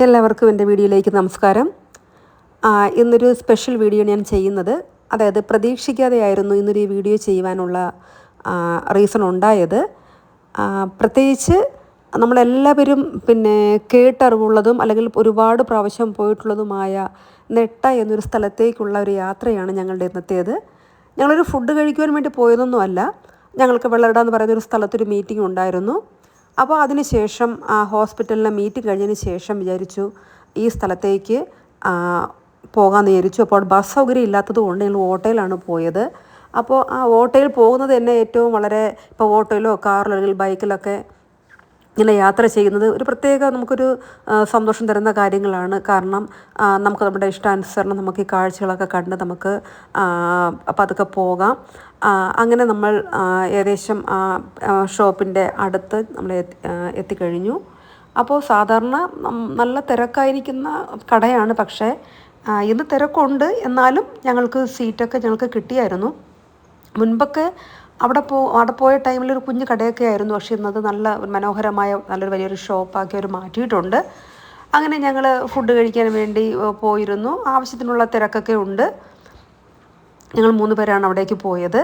എല്ലാവർക്കും എൻ്റെ വീഡിയോയിലേക്ക് നമസ്കാരം. ഇന്നൊരു സ്പെഷ്യൽ വീഡിയോ ഞാൻ ചെയ്യുന്നത്, അതായത് പ്രതീക്ഷിക്കാതെയായിരുന്നു ഇന്നൊരു വീഡിയോ ചെയ്യുവാനുള്ള റീസൺ ഉണ്ടായത്. പ്രത്യേകിച്ച് നമ്മളെല്ലാവരും കേട്ടറിവുള്ളതും അല്ലെങ്കിൽ ഒരുപാട് പ്രാവശ്യം പോയിട്ടുള്ളതുമായ നെട്ട എന്നൊരു സ്ഥലത്തേക്കുള്ള ഒരു യാത്രയാണ് ഞങ്ങളുടെ ഇന്നത്തേത്. ഞങ്ങളൊരു ഫുഡ് കഴിക്കുവാൻ വേണ്ടി പോയതൊന്നുമല്ല. ഞങ്ങൾക്ക് വെള്ളറട എന്ന് പറയുന്നൊരു സ്ഥലത്തൊരു മീറ്റിംഗ് ഉണ്ടായിരുന്നു. അപ്പോൾ അതിനുശേഷം ഹോസ്പിറ്റലിലെ മീറ്റിംഗ് കഴിഞ്ഞതിന് ശേഷം വിചാരിച്ചു ഈ സ്ഥലത്തേക്ക് പോകാമെന്ന് വിചാരിച്ചു. അപ്പോൾ ബസ് സൗകര്യം ഇല്ലാത്തത് കൊണ്ട് ഞങ്ങൾ ഓട്ടോയിലാണ് പോയത്. അപ്പോൾ ആ ഓട്ടോയിൽ പോകുന്നത് തന്നെ ഏറ്റവും വളരെ, ഇപ്പോൾ ഓട്ടോയിലോ കാറിലോ അല്ലെങ്കിൽ ബൈക്കിലൊക്കെ ഇങ്ങനെ യാത്ര ചെയ്യുന്നത് ഒരു പ്രത്യേക നമുക്കൊരു സന്തോഷം തരുന്ന കാര്യങ്ങളാണ്. കാരണം നമുക്ക് നമ്മുടെ ഇഷ്ടാനുസരണം നമുക്ക് ഈ കാഴ്ചകളൊക്കെ കണ്ട് നമുക്ക് പതുക്കെ പോകാം. അങ്ങനെ നമ്മൾ ഏകദേശം ഷോപ്പിൻ്റെ അടുത്ത് നമ്മൾ എത്തിക്കഴിഞ്ഞു. അപ്പോൾ സാധാരണ നല്ല തിരക്കായിരിക്കുന്ന കടയാണ്, പക്ഷേ ഇന്ന് തിരക്കുണ്ട്. എന്നാലും ഞങ്ങൾക്ക് സീറ്റൊക്കെ ഞങ്ങൾക്ക് കിട്ടിയായിരുന്നു. മുൻപൊക്കെ അവിടെ പോയ ടൈമിൽ ഒരു കുഞ്ഞു കടയൊക്കെ ആയിരുന്നു, പക്ഷേ ഇന്നത് നല്ല മനോഹരമായ നല്ലൊരു വലിയൊരു ഷോപ്പാക്കി അവർ മാറ്റിയിട്ടുണ്ട്. അങ്ങനെ ഞങ്ങൾ ഫുഡ് കഴിക്കാൻ വേണ്ടി പോയിരുന്നു. ആവശ്യത്തിനുള്ള തിരക്കൊക്കെ ഉണ്ട്. ഞങ്ങൾ 3 പേരാണ് അവിടേക്ക് പോയത്.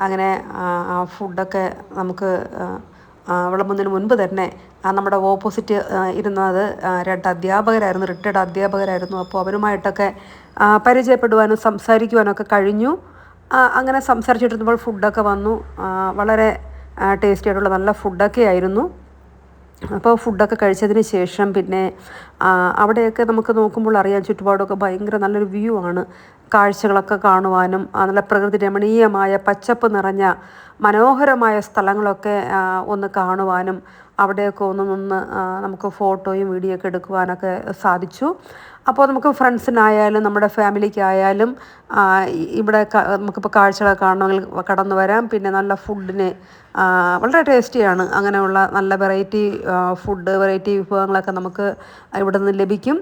അങ്ങനെ ഫുഡൊക്കെ നമുക്ക് വിളമ്പുന്നതിന് മുൻപ് തന്നെ നമ്മുടെ ഓപ്പോസിറ്റ് ഇരുന്നത് 2 അധ്യാപകരായിരുന്നു, റിട്ടയർഡ് അധ്യാപകരായിരുന്നു. അപ്പോൾ അവരുമായിട്ടൊക്കെ പരിചയപ്പെടുവാനും സംസാരിക്കുവാനൊക്കെ കഴിഞ്ഞു. അങ്ങനെ സംസാരിച്ചിട്ടിരുന്നപ്പോൾ ഫുഡൊക്കെ വന്നു. വളരെ ടേസ്റ്റി ആയിട്ടുള്ള നല്ല ഫുഡൊക്കെ ആയിരുന്നു. അപ്പോൾ ഫുഡൊക്കെ കഴിച്ചതിന് ശേഷം അവിടെയൊക്കെ നമുക്ക് നോക്കുമ്പോൾ അറിയാം, ചുറ്റുപാടൊക്കെ ഭയങ്കര നല്ലൊരു വ്യൂ ആണ്. കാഴ്ചകളൊക്കെ കാണുവാനും നല്ല പ്രകൃതി രമണീയമായ പച്ചപ്പ് നിറഞ്ഞ മനോഹരമായ സ്ഥലങ്ങളൊക്കെ ഒന്ന് കാണുവാനും അവിടെയൊക്കെ ഒന്ന് നമുക്ക് ഫോട്ടോയും വീഡിയോ ഒക്കെ എടുക്കുവാനൊക്കെ സാധിച്ചു. അപ്പോൾ നമുക്ക് ഫ്രണ്ട്സിനായാലും നമ്മുടെ ഫാമിലിക്കായാലും ഇവിടെ നമുക്കിപ്പോൾ കാഴ്ചകളൊക്കെ കാണണമെങ്കിൽ കടന്നു വരാം. പിന്നെ നല്ല ഫുഡിന് വളരെ ടേസ്റ്റിയാണ്. അങ്ങനെയുള്ള നല്ല വെറൈറ്റി വെറൈറ്റി വിഭവങ്ങളൊക്കെ നമുക്ക് ഇവിടെ നിന്ന് ലഭിക്കും.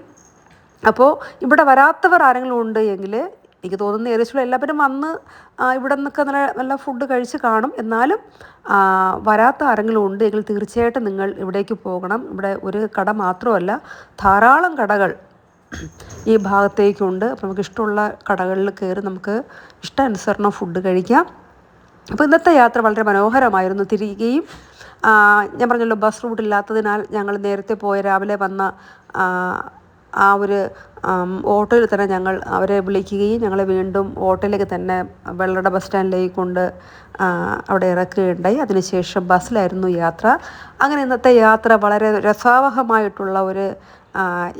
അപ്പോൾ ഇവിടെ വരാത്തവർ ആരെങ്കിലും ഉണ്ട് എങ്കിൽ എനിക്ക് തോന്നുന്നു ഏകദേശം എല്ലാവരും വന്ന് ഇവിടെ നിന്നൊക്കെ നല്ല ഫുഡ് കഴിച്ച് കാണും. എന്നാലും വരാത്ത ആരെങ്കിലും ഉണ്ട് എങ്കിൽ തീർച്ചയായിട്ടും നിങ്ങൾ ഇവിടേക്ക് പോകണം. ഇവിടെ ഒരു കട മാത്രമല്ല, ധാരാളം കടകൾ ഈ ഭാഗത്തേക്കുണ്ട്. അപ്പോൾ നമുക്ക് ഇഷ്ടമുള്ള കടകളിൽ കയറി നമുക്ക് ഇഷ്ടാനുസരണം ഫുഡ് കഴിക്കാം. അപ്പോൾ ഇന്നത്തെ യാത്ര വളരെ മനോഹരമായിരുന്നു. തിരികെയും ഞാൻ പറഞ്ഞല്ലോ, ബസ് റൂട്ടില്ലാത്തതിനാൽ ഞങ്ങൾ നേരത്തെ പോയ രാവിലെ വന്ന ആ ഒരു ഓട്ടോയിൽ തന്നെ ഞങ്ങൾ അവരെ വിളിക്കുകയും ഞങ്ങളെ വീണ്ടും ഓട്ടോയിലേക്ക് തന്നെ വെള്ളറട ബസ് സ്റ്റാൻഡിലേക്ക് കൊണ്ട് അവിടെ ഇറക്കുകയുണ്ടായി. അതിനുശേഷം ബസ്സിലായിരുന്നു യാത്ര. അങ്ങനെ ഇന്നത്തെ യാത്ര വളരെ രസാവഹമായിട്ടുള്ള ഒരു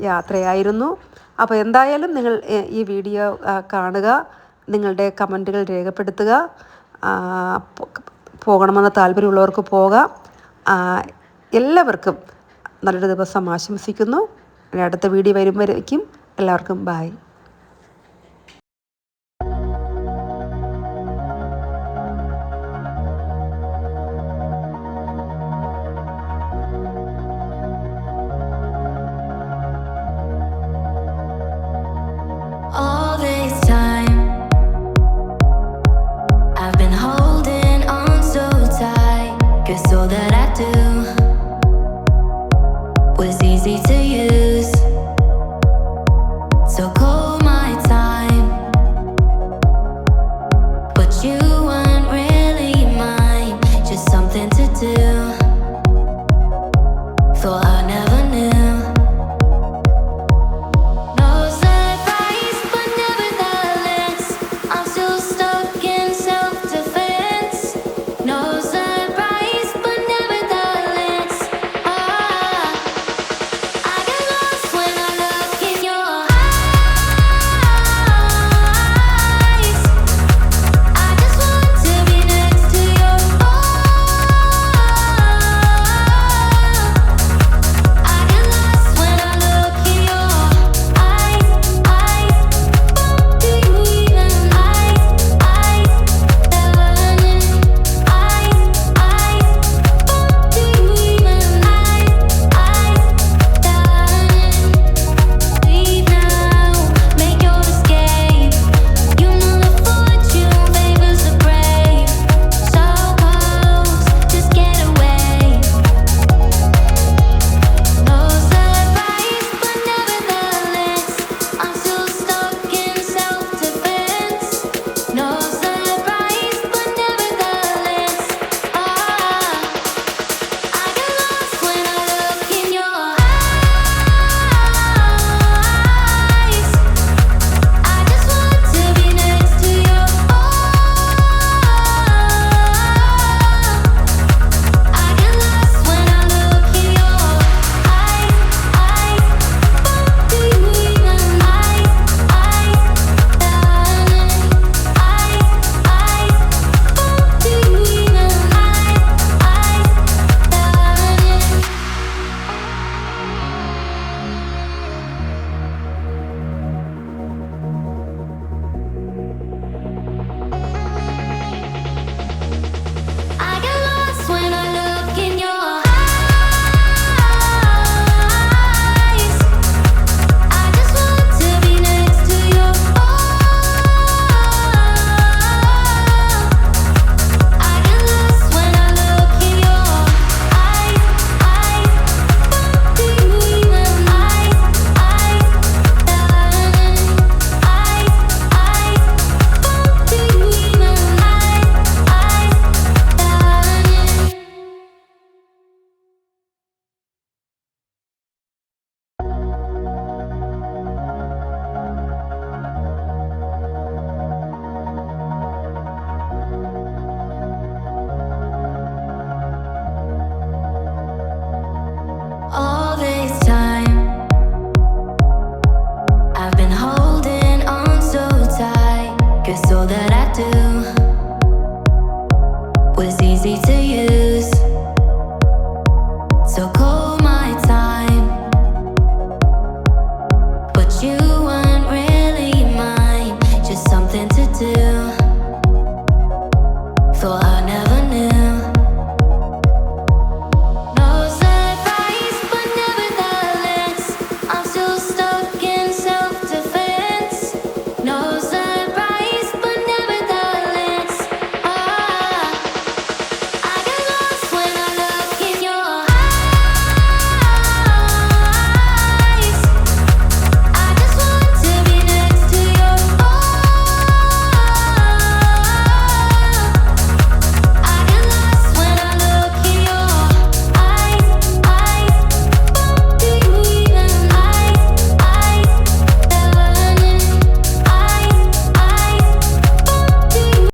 യാത്രയായിരുന്നു. അപ്പോൾ എന്തായാലും നിങ്ങൾ ഈ വീഡിയോ കാണുക, നിങ്ങളുടെ കമൻറ്റുകൾ രേഖപ്പെടുത്തുക. പോകണമെന്ന് താല്പര്യമുള്ളവർക്ക് പോകാം. എല്ലാവർക്കും നല്ലൊരു ദിവസം ആശംസിക്കുന്നു. അടുത്ത വീഡിയോ വരുമ്പോഴേക്കും എല്ലാവർക്കും ബൈ.